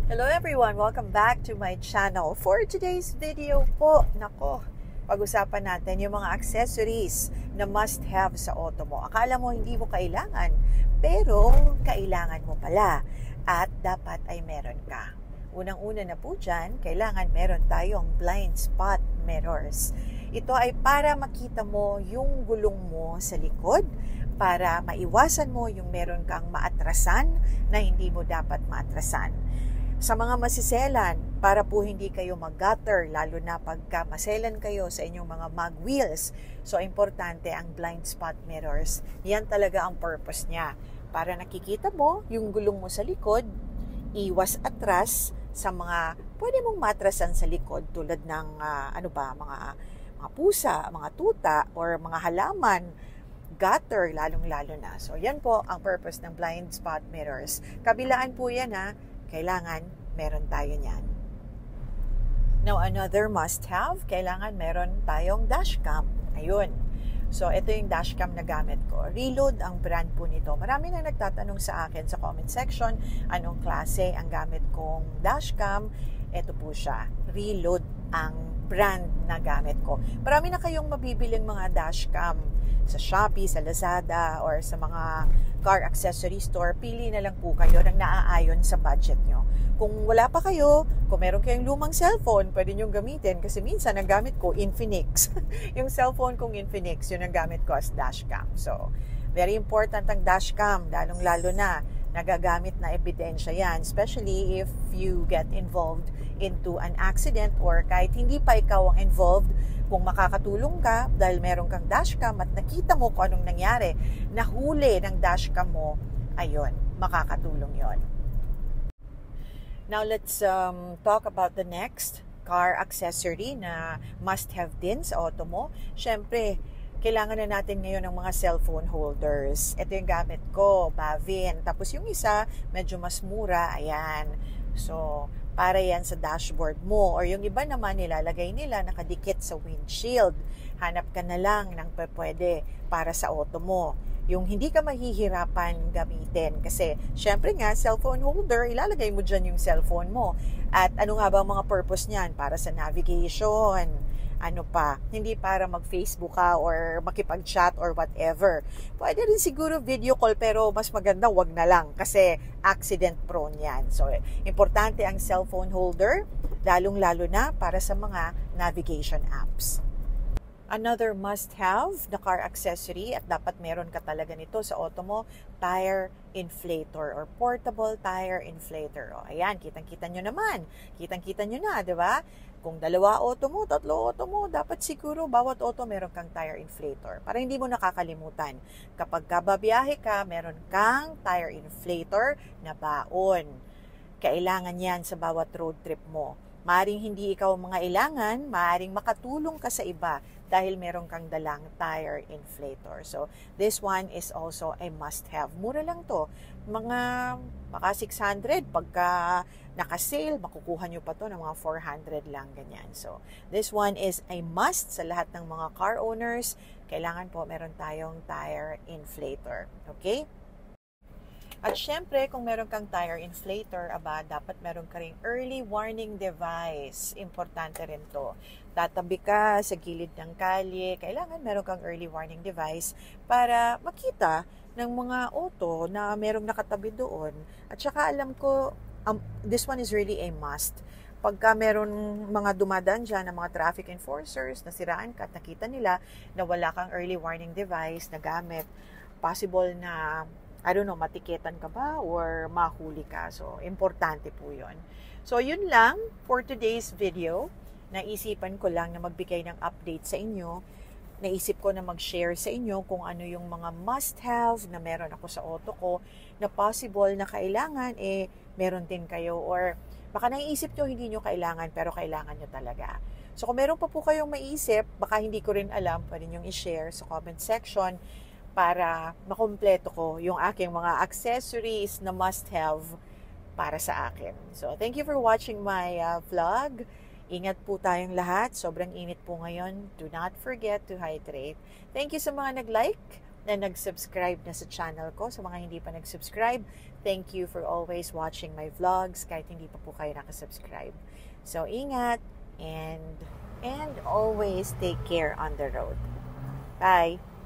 Hello everyone! Welcome back to my channel. For today's video po, nako, pag-usapan natin yung mga accessories na must-have sa auto mo. Akala mo hindi mo kailangan, pero kailangan mo pala at dapat ay meron ka. Unang-una na po dyan, kailangan meron tayong blind spot mirrors. Ito ay para makita mo yung gulong mo sa likod, para maiwasan mo yung meron kang maatrasan na hindi mo dapat maatrasan. Sa mga masiselan, para po hindi kayo mag-gutter, lalo na pagka maselan kayo sa inyong mga mag wheels. So, importante ang blind spot mirrors. Yan talaga ang purpose niya. Para nakikita mo yung gulong mo sa likod, iwas atras sa mga pwede mong matrasan sa likod tulad ng mga pusa, mga tuta, or mga halaman, gutter, lalong-lalo na. So, yan po ang purpose ng blind spot mirrors. Kabilaan po yan kailangan meron tayo niyan. Now, another must-have, kailangan meron tayong dashcam. Ayun. So, ito yung dashcam na gamit ko. Reload ang brand po nito. Marami na nagtatanong sa akin sa comment section, anong klase ang gamit kong dashcam. Ito po siya. Reload ang brand na gamit ko. Marami na kayong mabibiling mga dashcam sa Shopee, sa Lazada, or sa mga car accessory store. Pili na lang po kayo ng naaayon sa budget nyo. Kung wala pa kayo, kung meron kayong lumang cellphone, pwede nyo gamitin. Kasi minsan, ang gamit ko, Infinix. Yung cellphone kong Infinix, yun ang gamit ko as dashcam. So, very important ang dashcam, lalong-lalo na nagagamit na ebidensya yan, especially if you get involved into an accident or kahit hindi pa ikaw ang involved, kung makakatulong ka dahil meron kang dashcam at nakita mo kung anong nangyari, nahuli ng dashcam mo, ayun, makakatulong yon. Now, let's talk about the next car accessory na must-have din sa auto mo. Siyempre, kailangan na natin ngayon ng mga cellphone holders. Ito yung gamit ko, Bavin. Tapos yung isa, medyo mas mura, ayan. So, para yan sa dashboard mo. Or yung iba naman, nilalagay nila nakadikit sa windshield. Hanap ka na lang ng pwede para sa auto mo. Yung hindi ka mahihirapan gamitin. Kasi, syempre nga, cellphone holder, ilalagay mo dyan yung cellphone mo. At ano nga ba ang mga purpose niyan? Para sa navigation. Ano pa, hindi para mag-Facebook ka or makipag-chat or whatever. Pwede rin siguro video call, pero mas maganda wag na lang kasi accident prone yan. So, importante ang cellphone holder, lalong-lalo na para sa mga navigation apps. Another must-have na car accessory, at dapat meron ka talaga nito sa auto mo, tire inflator or portable tire inflator. O, ayan, kitang-kita nyo naman. Kitang-kita nyo na, di ba? Kung dalawa auto mo, tatlo auto mo, dapat siguro bawat auto meron kang tire inflator. Para hindi mo nakakalimutan. Kapag kababiyahe ka, meron kang tire inflator na baon. Kailangan yan sa bawat road trip mo. Maaring hindi ikaw mga ilangan, maaring makatulong ka sa iba dahil meron kang dalang tire inflator. So, this one is also a must-have. Mura lang to. Mga baka 600, pagka naka-sale, makukuha nyo pa to ng mga 400 lang, ganyan. So, this one is a must sa lahat ng mga car owners. Kailangan po meron tayong tire inflator. Okay? At syempre, kung meron kang tire inflator, dapat meron ka ring early warning device. Importante rin to. Tatabi ka sa gilid ng kalye, kailangan meron kang early warning device para makita ng mga auto na merong nakatabi doon. At saka alam ko, this one is really a must. Pagka meron mga dumadaan dyan ng mga traffic enforcers, nasiraan ka at nakita nila na wala kang early warning device na gamit, possible na matiketan ka ba or mahuli ka. So, importante po yun. So, yun lang for today's video. Naisipan ko lang na magbigay ng update sa inyo. Naisip ko na mag-share sa inyo kung ano yung mga must-have na meron ako sa auto ko na possible na kailangan, meron din kayo. Or baka naiisip nyo, hindi nyo kailangan, pero kailangan nyo talaga. So, kung meron pa po kayong maisip, baka hindi ko rin alam, pwede nyo i-share sa comment section para makumpleto ko yung aking mga accessories na must-have para sa akin. So, thank you for watching my vlog. Ingat po tayong lahat. Sobrang init po ngayon. Do not forget to hydrate. Thank you sa mga nag-like. na nag-subscribe na sa channel ko. Sa mga hindi pa nag-subscribe, thank you for always watching my vlogs kahit hindi pa po kayo nakasubscribe. So, ingat and always take care on the road. Bye!